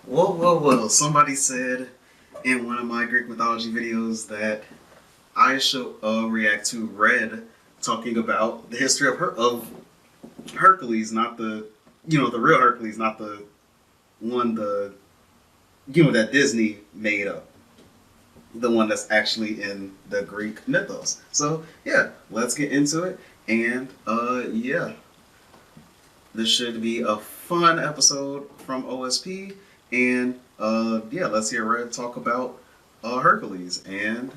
Whoa. Somebody said in one of my Greek mythology videos that I should react to Red talking about the history of Hercules, not the the real Hercules, not the one that Disney made up, the one that's actually in the Greek mythos. So yeah, let's get into it, and yeah, this should be a fun episode from OSP, and yeah, let's hear Red talk about Hercules and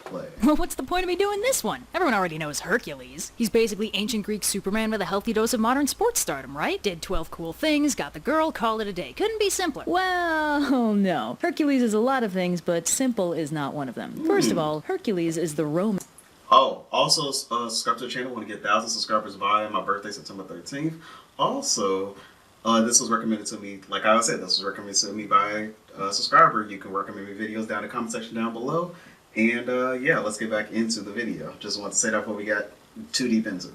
play. Well, what's the point of me doing this one? Everyone already knows Hercules. He's basically ancient Greek Superman with a healthy dose of modern sports stardom, right? Did 12 cool things, got the girl, called it a day. Couldn't be simpler. Well, no. Hercules is a lot of things, but simple is not one of them. First of all, Hercules is the Roman... Oh, also subscribe to the channel. I want to get 1,000 subscribers by my birthday, September 13th. Also, this was recommended to me, like I said, this was recommended to me by a subscriber. You can recommend me videos down in the comment section down below. And yeah, let's get back into the video. Just want to say that before we got too deep into it.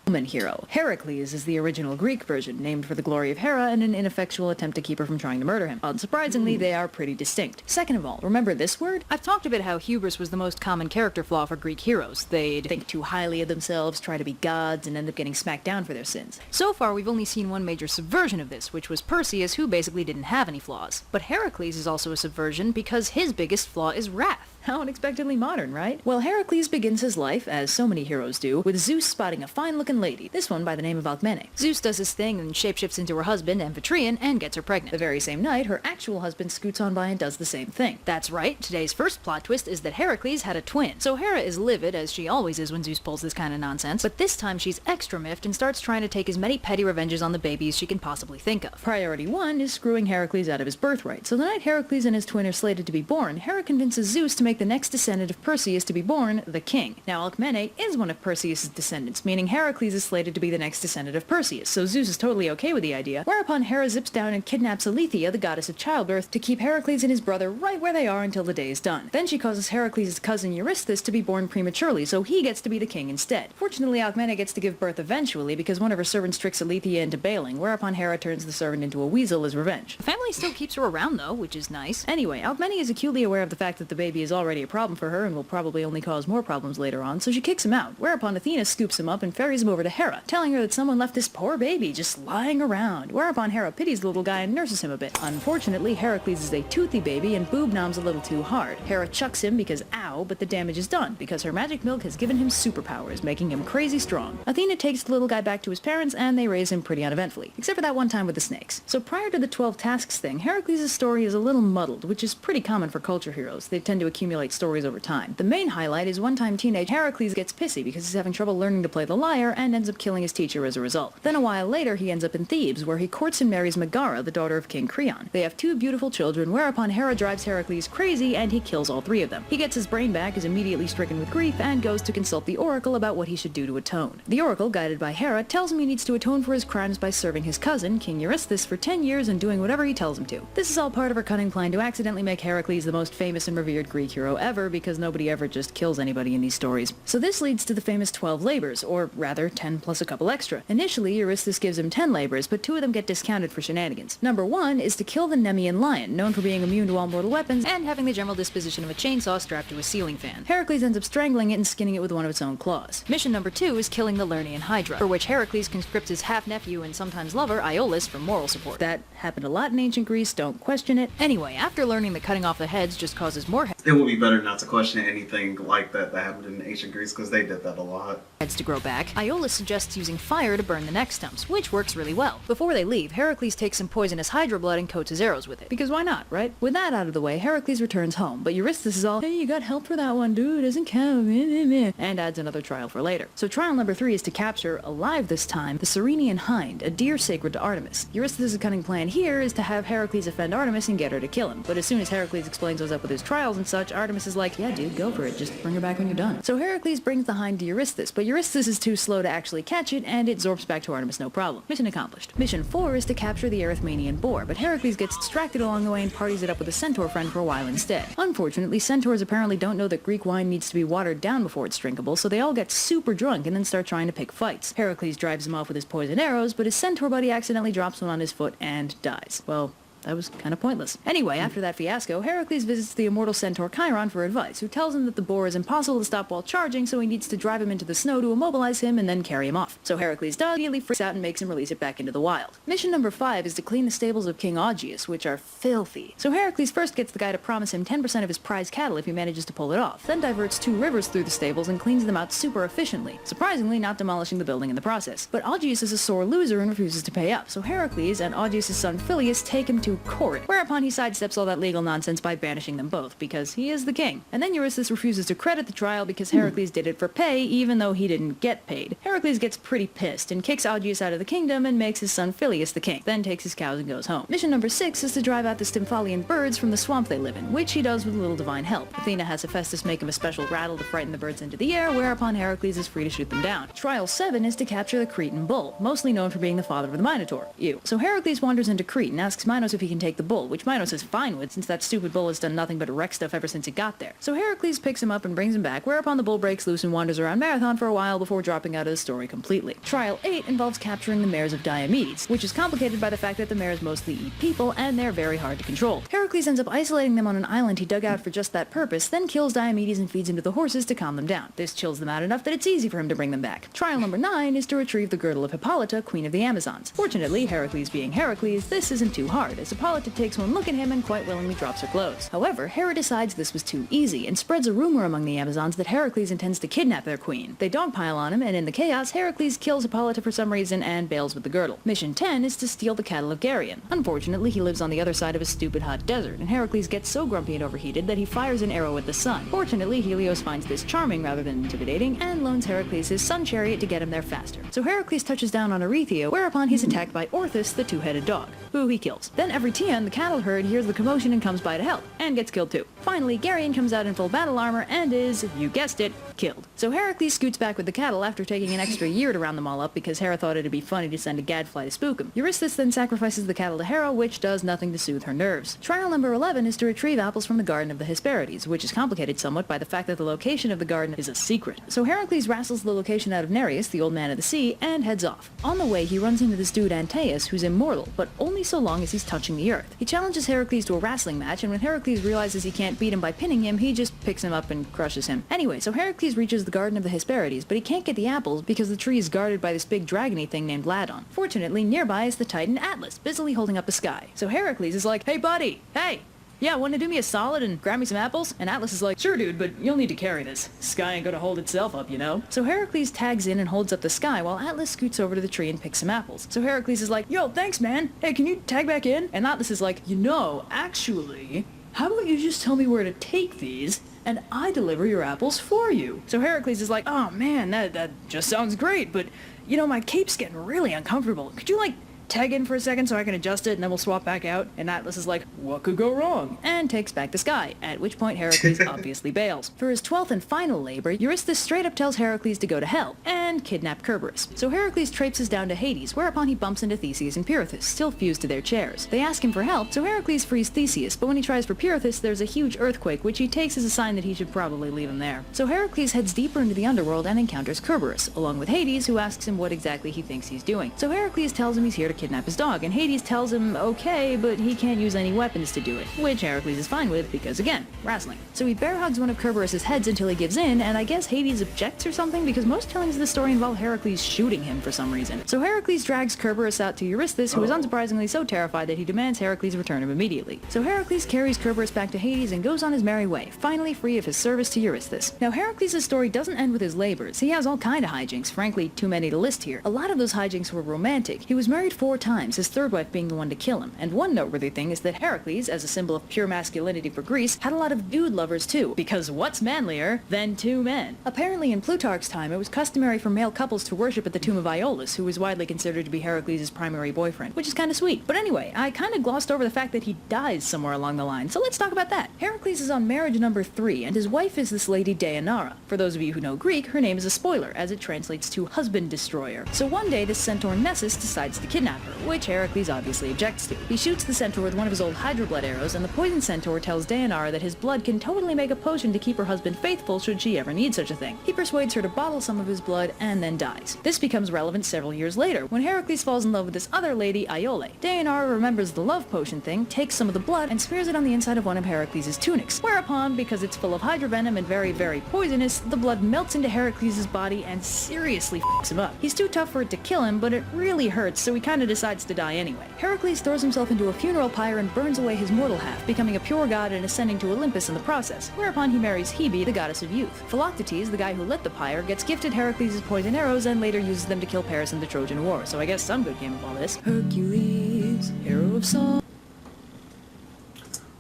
Roman hero. Heracles is the original Greek version, named for the glory of Hera and an ineffectual attempt to keep her from trying to murder him. Unsurprisingly, they are pretty distinct. Second of all, remember this word? I've talked about how hubris was the most common character flaw for Greek heroes. They'd Think too highly of themselves, try to be gods, and end up getting smacked down for their sins. So far, we've only seen one major subversion of this, which was Perseus, who basically didn't have any flaws. But Heracles is also a subversion because his biggest flaw is wrath. How unexpectedly modern, right? Well, Heracles begins his life, as so many heroes do, with Zeus spotting a fine-looking lady, this one by the name of Alcmene. Zeus does his thing and shapeshifts into her husband, Amphitryon, and gets her pregnant. The very same night, her actual husband scoots on by and does the same thing. That's right, today's first plot twist is that Heracles had a twin. So Hera is livid, as she always is when Zeus pulls this kind of nonsense, but this time she's extra miffed and starts trying to take as many petty revenges on the babies she can possibly think of. Priority 1 is screwing Heracles out of his birthright. So the night Heracles and his twin are slated to be born, Hera convinces Zeus to make the next descendant of Perseus to be born the king. Now Alcmene is one of Perseus' descendants, meaning Heracles is slated to be the next descendant of Perseus, so Zeus is totally okay with the idea, whereupon Hera zips down and kidnaps Aletheia, the goddess of childbirth, to keep Heracles and his brother right where they are until the day is done. Then she causes Heracles' cousin Eurystheus to be born prematurely, so he gets to be the king instead. Fortunately, Alcmene gets to give birth eventually because one of her servants tricks Aletheia into bailing, whereupon Hera turns the servant into a weasel as revenge. The family still keeps her around though, which is nice. Anyway, Alcmene is acutely aware of the fact that the baby is already a problem for her and will probably only cause more problems later on, so she kicks him out, whereupon Athena scoops him up and ferries him over to Hera, telling her that someone left this poor baby just lying around, whereupon Hera pities the little guy and nurses him a bit. Unfortunately, Heracles is a toothy baby and boob noms a little too hard. Hera chucks him because ow, but the damage is done, because her magic milk has given him superpowers, making him crazy strong. Athena takes the little guy back to his parents and they raise him pretty uneventfully, except for that one time with the snakes. So prior to the 12 tasks thing, Heracles' story is a little muddled, which is pretty common for culture heroes. They tend to accumulate stories over time. The main highlight is one-time teenage Heracles gets pissy because he's having trouble learning to play the lyre and ends up killing his teacher as a result. Then a while later he ends up in Thebes, where he courts and marries Megara, the daughter of King Creon. They have 2 beautiful children, whereupon Hera drives Heracles crazy and he kills all 3 of them. He gets his brain back, is immediately stricken with grief, and goes to consult the oracle about what he should do to atone. The oracle, guided by Hera, tells him he needs to atone for his crimes by serving his cousin, King Eurystheus, for 10 years and doing whatever he tells him to. This is all part of her cunning plan to accidentally make Heracles the most famous and revered Greek hero ever, because nobody ever just kills anybody in these stories. So this leads to the famous 12 labors, or rather 10 plus a couple extra. Initially, Eurystheus gives him 10 labors, but 2 of them get discounted for shenanigans. Number 1 is to kill the Nemian Lion, known for being immune to all mortal weapons And having the general disposition of a chainsaw strapped to a ceiling fan. Heracles ends up strangling it and skinning it with one of its own claws. Mission number 2 is killing the Lernaean Hydra, for which Heracles conscripts his half-nephew and sometimes lover, Iolaus, for moral support. That happened a lot in ancient Greece, don't question it. Anyway, after learning that cutting off the heads just causes more It would be better not to question anything like that happened in ancient Greece, because they did that a lot. heads to grow back, Iolaus suggests using fire to burn the neck stumps, which works really well. Before they leave, Heracles takes some poisonous Hydra blood and coats his arrows with it. Because why not, right? With that out of the way, Heracles returns home, but Eurystheus is all, hey, you got help for that one, dude, doesn't count, and adds another trial for later. So trial number 3 is to capture, alive this time, the Ceryneian hind, a deer sacred to Artemis. Eurystheus' cunning plan here is to have Heracles offend Artemis and get her to kill him. But as soon as Heracles explains what's up with his trials and such, Artemis is like, yeah dude, go for it, just bring her back when you're done. So Heracles brings the hind to Eurystheus, but Eurystheus is too slow to they actually catch it, and it zorps back to Artemis no problem. Mission accomplished. Mission 4 is to capture the Arithmanian boar, but Heracles gets distracted along the way and parties it up with a centaur friend for a while instead. Unfortunately, centaurs apparently don't know that Greek wine needs to be watered down before it's drinkable, so they all get super drunk and then start trying to pick fights. Heracles drives him off with his poisoned arrows, but his centaur buddy accidentally drops one on his foot and dies. Well, that was kind of pointless. Anyway, after that fiasco, Heracles visits the immortal centaur Chiron for advice, who tells him that the boar is impossible to stop while charging, so he needs to drive him into the snow to immobilize him and then carry him off. So Heracles does, immediately freaks out and makes him release it back into the wild. Mission number 5 is to clean the stables of King Augeas, which are filthy. So Heracles first gets the guy to promise him 10% of his prize cattle if he manages to pull it off, then diverts 2 rivers through the stables and cleans them out super efficiently, surprisingly not demolishing the building in the process. But Augeas is a sore loser and refuses to pay up, so Heracles and Augeas' son Phileus take him to court, whereupon he sidesteps all that legal nonsense by banishing them both, because he is the king. And then Eurystheus refuses to credit the trial because Heracles did it for pay, even though he didn't get paid. Heracles gets pretty pissed and kicks Augeas out of the kingdom and makes his son Phileus the king, then takes his cows and goes home. Mission number 6 is to drive out the Stymphalian birds from the swamp they live in, which he does with a little divine help. Athena has Hephaestus make him a special rattle to frighten the birds into the air, whereupon Heracles is free to shoot them down. Trial 7 is to capture the Cretan bull, mostly known for being the father of the Minotaur. Ew. So Heracles wanders into Crete and asks Minos if he can take the bull, which Minos is fine with, since that stupid bull has done nothing but wreck stuff ever since it got there. So Heracles picks him up and brings him back, whereupon the bull breaks loose and wanders around Marathon for a while before dropping out of the story completely. Trial 8 involves capturing the mares of Diomedes, which is complicated by the fact that the mares mostly eat people, and they're very hard to control. Heracles ends up isolating them on an island he dug out for just that purpose, then kills Diomedes and feeds him to the horses to calm them down. This chills them out enough that it's easy for him to bring them back. Trial number 9 is to retrieve the girdle of Hippolyta, queen of the Amazons. Fortunately, Heracles being Heracles, this isn't too hard, as Hippolyta takes one look at him and quite willingly drops her clothes. However, Hera decides this was too easy, and spreads a rumor among the Amazons that Heracles intends to kidnap their queen. They dogpile on him, and in the chaos, Heracles kills Hippolyta for some reason and bails with the girdle. Mission 10 is to steal the cattle of Geryon. Unfortunately, he lives on the other side of a stupid hot desert, and Heracles gets so grumpy and overheated that he fires an arrow at the sun. Fortunately, Helios finds this charming rather than intimidating, and loans Heracles his sun chariot to get him there faster. So Heracles touches down on Erythia, whereupon he's attacked by Orthus, the 2-headed dog, who he kills. Then Evertian, the cattle herd, hears the commotion and comes by to help, and gets killed too. Finally, Geryon comes out in full battle armor and is, you guessed it, killed. So Heracles scoots back with the cattle after taking an extra year to round them all up because Hera thought it'd be funny to send a gadfly to spook him. Eurystheus then sacrifices the cattle to Hera, which does nothing to soothe her nerves. Trial number 11 is to retrieve apples from the Garden of the Hesperides, which is complicated somewhat by the fact that the location of the garden is a secret. So Heracles wrestles the location out of Nereus, the old man of the sea, and heads off. On the way, he runs into this dude Antaeus, who's immortal, but only so long as he's touching the earth. He challenges Heracles to a wrestling match, and when Heracles realizes he can't beat him by pinning him, he just picks him up and crushes him. Anyway, so Heracles reaches the Garden of the Hesperides, but he can't get the apples because the tree is guarded by this big dragony thing named Ladon. Fortunately, nearby is the Titan Atlas, busily holding up the sky. So Heracles is like, hey buddy, hey! Yeah, wanna do me a solid and grab me some apples? And Atlas is like, sure dude, but you'll need to carry this. Sky ain't gonna hold itself up, you know? So Heracles tags in and holds up the sky while Atlas scoots over to the tree and picks some apples. So Heracles is like, yo, thanks man! Hey, can you tag back in? And Atlas is like, you know, actually, how about you just tell me where to take these, and I deliver your apples for you? So Heracles is like, oh man, that just sounds great, but, you know, my cape's getting really uncomfortable. Could you, like, tag in for a second so I can adjust it and then we'll swap back out? And Atlas is like, what could go wrong? And takes back the sky, at which point Heracles obviously bails. For his 12th and final labor, Eurystheus straight up tells Heracles to go to hell and kidnap Kerberos. So Heracles traipses down to Hades, whereupon he bumps into Theseus and Pirithous, still fused to their chairs. They ask him for help, so Heracles frees Theseus, but when he tries for Pirithous, there's a huge earthquake, which he takes as a sign that he should probably leave him there. So Heracles heads deeper into the underworld and encounters Kerberos, along with Hades, who asks him what exactly he thinks he's doing. So Heracles tells him he's here to kidnap his dog, and Hades tells him okay, but he can't use any weapons to do it, which Heracles is fine with because, again, wrestling. So he bear hugs one of Kerberos' heads until he gives in, and I guess Hades objects or something because most tellings of the story involve Heracles shooting him for some reason. So Heracles drags Kerberos out to Eurystheus, who is unsurprisingly so terrified that he demands Heracles return him immediately. So Heracles carries Kerberos back to Hades and goes on his merry way, finally free of his service to Eurystheus. Now Heracles' story doesn't end with his labors. He has all kind of hijinks, frankly too many to list here. A lot of those hijinks were romantic. He was married 4 4 times, his third wife being the one to kill him. And one noteworthy thing is that Hercules, as a symbol of pure masculinity for Greece, had a lot of dude lovers too, because what's manlier than 2 men? Apparently in Plutarch's time, it was customary for male couples to worship at the tomb of Iolaus, who was widely considered to be Heracles' primary boyfriend, which is kinda sweet. But anyway, I kinda glossed over the fact that he dies somewhere along the line, so let's talk about that. Heracles is on marriage number 3, and his wife is this lady Deianira. For those of you who know Greek, her name is a spoiler, as it translates to husband destroyer. So one day, this centaur Nessus decides to kidnap her, which Heracles obviously objects to. He shoots the centaur with one of his old hydroblood arrows, and the poison centaur tells Deianira that his blood can totally make a potion to keep her husband faithful should she ever need such a thing. He persuades her to bottle some of his blood, and then dies. This becomes relevant several years later, when Heracles falls in love with this other lady, Iole. Deianira remembers the love potion thing, takes some of the blood, and smears it on the inside of one of Heracles' tunics. Whereupon, because it's full of hydrovenom and very, very poisonous, the blood melts into Heracles' body and seriously f***s him up. He's too tough for it to kill him, but it really hurts, so he kinda decides to die anyway. Heracles throws himself into a funeral pyre and burns away his mortal half, becoming a pure god and ascending to Olympus in the process, whereupon he marries Hebe, the goddess of youth. Philoctetes, the guy who lit the pyre, gets gifted Heracles' poison arrows and later uses them to kill Paris in the Trojan War, so I guess some good came of all this. Hercules, hero of song.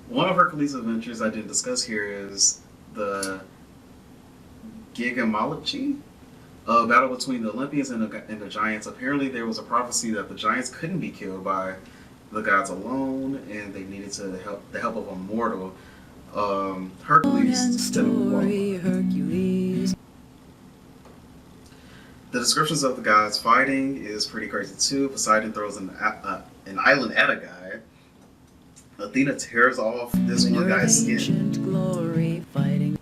One of Hercules' adventures I didn't discuss here is the Gigamology, a battle between the Olympians and the giants. Apparently there was a prophecy that the giants couldn't be killed by the gods alone, and they needed the help of a mortal. Hercules. Hercules. The descriptions of the gods fighting is pretty crazy too. Poseidon throws an island at a guy. Athena tears off this one guy's skin. Glory fighting.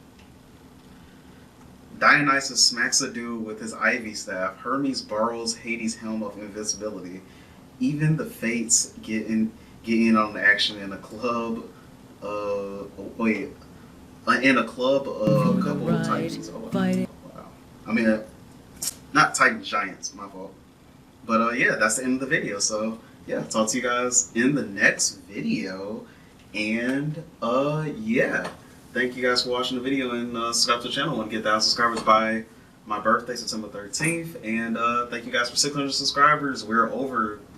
Dionysus smacks a dude with his ivy staff. Hermes borrows Hades' helm of invincibility. Even the Fates get in on the action in a club. In a club of a couple of titans. Oh, wow. I mean, not titan giants. My fault. But yeah, that's the end of the video. So yeah, talk to you guys in the next video. And yeah. Thank you guys for watching the video, and subscribe to the channel. I want to get 1,000 subscribers by my birthday, September 13th. And thank you guys for 600 subscribers. We're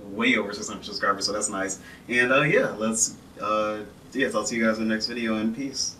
way over 600 subscribers, so that's nice. And yeah, let's talk to you guys in the next video, and peace.